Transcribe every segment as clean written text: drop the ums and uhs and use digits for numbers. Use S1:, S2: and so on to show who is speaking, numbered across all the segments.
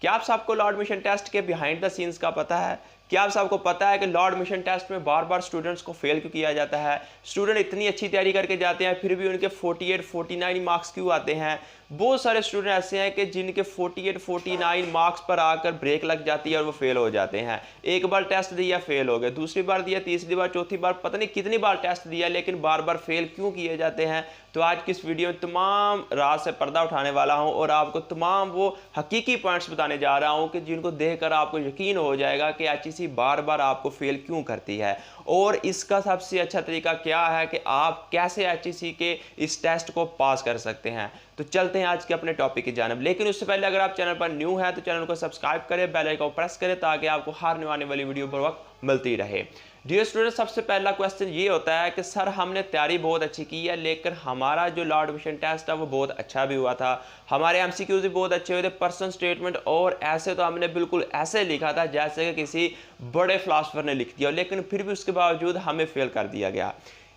S1: क्या आप सबको लॉ एडमिशन टेस्ट के बिहाइंड द सीन्स का पता है? क्या आप सबको पता है कि लॉ एडमिशन टेस्ट में बार बार स्टूडेंट्स को फेल क्यों किया जाता है? स्टूडेंट इतनी अच्छी तैयारी करके जाते हैं फिर भी उनके 48 49 मार्क्स क्यों आते हैं? बहुत सारे स्टूडेंट ऐसे हैं कि जिनके 48 49 मार्क्स पर आकर ब्रेक लग जाती है और वो फेल हो जाते हैं। एक बार टेस्ट दिया फेल हो गए, दूसरी बार दिया, तीसरी बार, चौथी बार, पता नहीं कितनी बार टेस्ट दिया, लेकिन बार बार फेल क्यों किए जाते हैं? तो आज की इस वीडियो में तमाम राज से पर्दा उठाने वाला हूं और आपको तमाम वो हकीकी पॉइंट्स बताने जा रहा हूं कि जिनको देखकर आपको यकीन हो जाएगा कि एचईसी बार बार आपको फेल क्यों करती है और इसका सबसे अच्छा तरीका क्या है कि आप कैसे एचईसी के इस टेस्ट को पास कर सकते हैं। तो चलते हैं आज के अपने टॉपिक की जानब। लेकिन उससे पहले अगर आप चैनल पर न्यू है तो चैनल को सब्सक्राइब करें, बेल आइकन को प्रेस करें ताकि आपको हर आने वाली वीडियो बर वक्त मिलती रहे। डियर स्टूडेंट, सबसे पहला क्वेश्चन ये होता है कि सर हमने तैयारी बहुत अच्छी की है लेकिन हमारा जो लॉ एडमिशन टेस्ट है वो बहुत अच्छा भी हुआ था, हमारे एमसीक्यूज भी बहुत अच्छे हुए थे, पर्सन स्टेटमेंट और ऐसे तो हमने बिल्कुल ऐसे लिखा था जैसे कि किसी बड़े फिलासफर ने लिख दिया, लेकिन फिर भी उसके बावजूद हमें फेल कर दिया गया।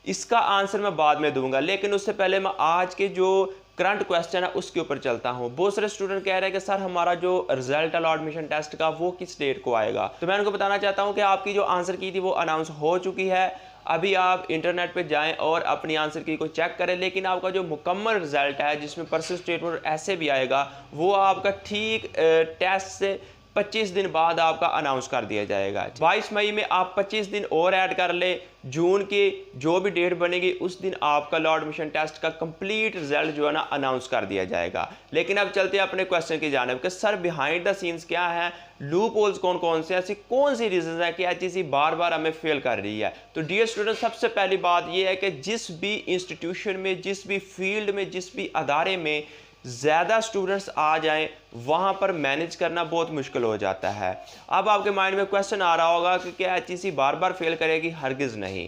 S1: इसका आंसर मैं बाद में दूंगा, लेकिन उससे पहले मैं आज के जो करंट क्वेश्चन है उसके ऊपर चलता हूं। बहुत सारे स्टूडेंट कह रहे हैं कि सर हमारा जो रिजल्ट है लॉ एडमिशन टेस्ट का वो किस डेट को आएगा। तो मैं उनको बताना चाहता हूं कि आपकी जो आंसर की थी वो अनाउंस हो चुकी है। अभी आप इंटरनेट पे जाएं और अपनी आंसर की को चेक करें, लेकिन आपका जो मुकम्मल रिजल्ट है जिसमें पर्सन स्टेटमेंट ऐसे भी आएगा वो आपका ठीक टेस्ट से 25 दिन बाद आपका अनाउंस कर दिया जाएगा। 22 मई में आप 25 दिन और ऐड कर ले, जून की जो भी डेट बनेगी उस दिन आपका लॉ एडमिशन टेस्ट का कंप्लीट रिजल्ट जो है ना अनाउंस कर दिया जाएगा। लेकिन अब चलते हैं अपने क्वेश्चन की जानिब कि सर बिहाइंड द सीन्स क्या है, लूप होल्स कौन कौन से, ऐसी कौन सी रीजन है कि एचईसी बार बार हमें फेल कर रही है। तो डियर स्टूडेंट, सबसे पहली बात यह है कि जिस भी इंस्टीट्यूशन में, जिस भी फील्ड में, जिस भी अदारे में ज़्यादा स्टूडेंट्स आ जाएं वहाँ पर मैनेज करना बहुत मुश्किल हो जाता है। अब आपके माइंड में क्वेश्चन आ रहा होगा कि क्या एचईसी बार बार फेल करेगी? हरगिज़ नहीं।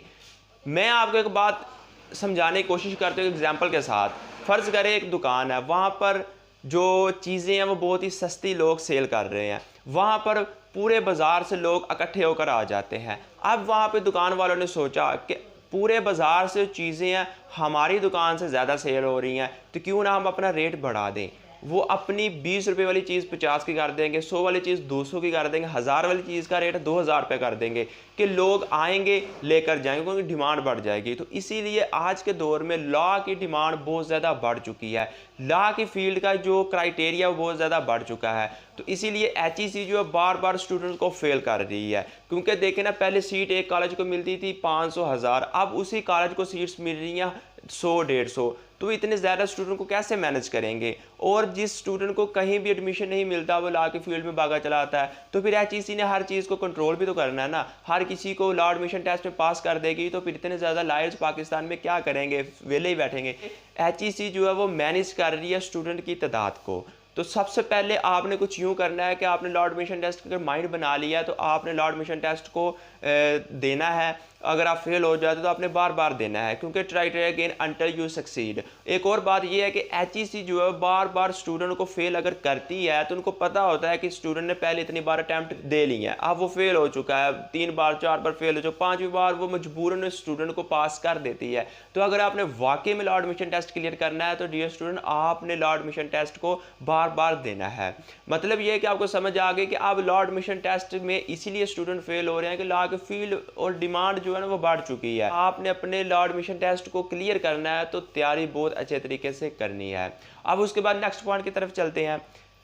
S1: मैं आपको एक बात समझाने की कोशिश करता हूँ एग्जांपल के साथ। फ़र्ज़ करें एक दुकान है, वहाँ पर जो चीज़ें हैं वो बहुत ही सस्ती लोग सेल कर रहे हैं, वहाँ पर पूरे बाज़ार से लोग इकट्ठे होकर आ जाते हैं। अब वहाँ पर दुकान वालों ने सोचा कि पूरे बाज़ार से चीज़ें हैं हमारी दुकान से ज़्यादा सेल हो रही हैं तो क्यों ना हम अपना रेट बढ़ा दें। वो अपनी 20 रुपये वाली चीज़ 50 की कर देंगे, 100 वाली चीज़ 200 की कर देंगे, 1000 वाली चीज़ का रेट 2000 रुपये कर देंगे कि लोग आएंगे लेकर जाएंगे क्योंकि डिमांड बढ़ जाएगी। तो इसीलिए आज के दौर में लॉ की डिमांड बहुत ज़्यादा बढ़ चुकी है, लॉ की फील्ड का जो क्राइटेरिया वो बहुत ज़्यादा बढ़ चुका है। तो इसीलिए एचईसी जो है बार बार स्टूडेंट्स को फेल कर रही है, क्योंकि देखें ना, पहले सीट एक कॉलेज को मिलती थी 500 1000, अब उसी कॉलेज को सीट्स मिल रही हैं 100 150। तो इतने ज़्यादा स्टूडेंट को कैसे मैनेज करेंगे? और जिस स्टूडेंट को कहीं भी एडमिशन नहीं मिलता वो लॉ के फील्ड में भागा चला आता है। तो फिर एचईसी ने हर चीज़ को कंट्रोल भी तो करना है ना। हर किसी को लॉ एडमिशन टेस्ट में पास कर देगी तो फिर इतने ज़्यादा लायर्स पाकिस्तान में क्या करेंगे, वेले ही बैठेंगे। एचईसी जो है वो मैनेज कर रही है स्टूडेंट की तादाद को। तो सबसे पहले आपने कुछ यूँ करना है कि आपने लॉ एडमिशन टेस्ट का माइंड बना लिया है तो आपने लॉ एडमिशन टेस्ट को देना है। अगर आप फेल हो जाते तो आपने बार बार देना है, क्योंकि try again until you succeed. एक और बात यह है कि एचईसी जो है बार बार स्टूडेंट को फेल अगर करती है तो उनको पता होता है कि स्टूडेंट ने पहले इतनी बार अटैम्प्ट दे ली है, अब वो फेल हो चुका है, 3 बार 4 बार फेल हो चुका, 5वीं बार वो मजबूरन स्टूडेंट को पास कर देती है। तो अगर आपने वाकई में लॉ एडमिशन टेस्ट क्लियर करना है तो डियर स्टूडेंट आपने लॉ एडमिशन टेस्ट को बार बार देना है। मतलब ये है कि आपको समझ आ गई कि अब लॉ एडमिशन टेस्ट में इसीलिए स्टूडेंट फेल हो रहे हैं कि लॉ के फील्ड और डिमांड जो है ना वो बढ़ चुकी है। आपने अपने लॉ एडमिशन टेस्ट को क्लियर करना है तो तैयारी बहुत अच्छे तरीके से करनी है। अब उसके बाद नेक्स्ट पॉइंट की तरफ चलते हैं।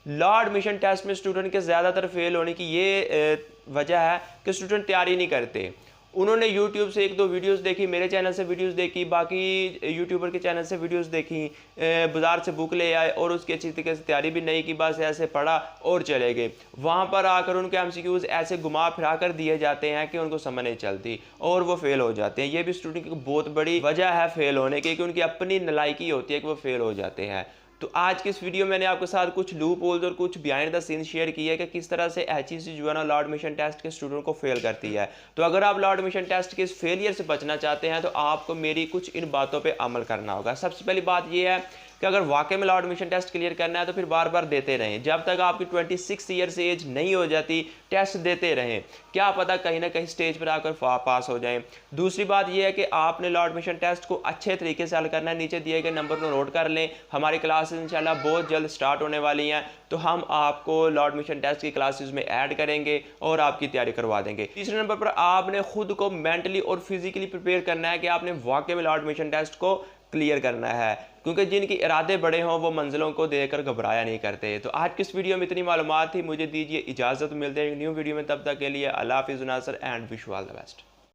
S1: लॉ एडमिशन टेस्ट में स्टूडेंट के ज़्यादातर फेल होने की ये वजह है कि स्टूडेंट तैयारी नहीं करते। उन्होंने YouTube से 1-2 वीडियोस देखी, मेरे चैनल से वीडियोस देखी, बाकी यूट्यूबर के चैनल से वीडियोस देखी, बाज़ार से बुक ले आए और उसकी अच्छी तरीके से तैयारी भी नहीं की, बस ऐसे पढ़ा और चले गए। वहाँ पर आकर उनके एमसीक्यूज ऐसे घुमा फिरा कर दिए जाते हैं कि उनको समझ नहीं चलती और वो फेल हो जाते हैं। ये भी स्टूडेंट की बहुत बड़ी वजह है फेल होने की कि उनकी अपनी नालायकी होती है कि वो फेल हो जाते हैं। तो आज की इस वीडियो में मैंने आपके साथ कुछ लूप होल्स और कुछ बिहाइंड द सीन शेयर किया है कि किस तरह से एचईसी जो है ना लॉ एडमिशन टेस्ट के स्टूडेंट को फेल करती है। तो अगर आप लॉ एडमिशन टेस्ट के इस फेलियर से बचना चाहते हैं तो आपको मेरी कुछ इन बातों पे अमल करना होगा। सबसे पहली बात यह है कि अगर वाकई में लॉ एडमिशन टेस्ट क्लियर करना है तो फिर बार बार देते रहें, जब तक आपकी 26 ईयर्स एज नहीं हो जाती टेस्ट देते रहें, क्या पता कहीं ना कहीं स्टेज पर आकर पास हो जाएं। दूसरी बात यह है कि आपने लॉ एडमिशन टेस्ट को अच्छे तरीके से हल करना है। नीचे दिए गए नंबर को नोट कर लें, हमारी क्लासेस इंशाल्लाह बहुत जल्द स्टार्ट होने वाली हैं, तो हम आपको लॉ एडमिशन टेस्ट की क्लासेस में ऐड करेंगे और आपकी तैयारी करवा देंगे। तीसरे नंबर पर आपने खुद को मेंटली और फिजिकली प्रिपेयर करना है कि आपने वाकई में लॉ एडमिशन टेस्ट को क्लियर करना है, क्योंकि जिनके इरादे बड़े हों वो मंजिलों को देखकर घबराया नहीं करते। तो आज की इस वीडियो में इतनी मालूमात थी, मुझे दीजिए इजाज़त, मिलते हैं न्यू वीडियो में, तब तक के लिए अल्लाह हाफिज़ Nasar and wish you all the best.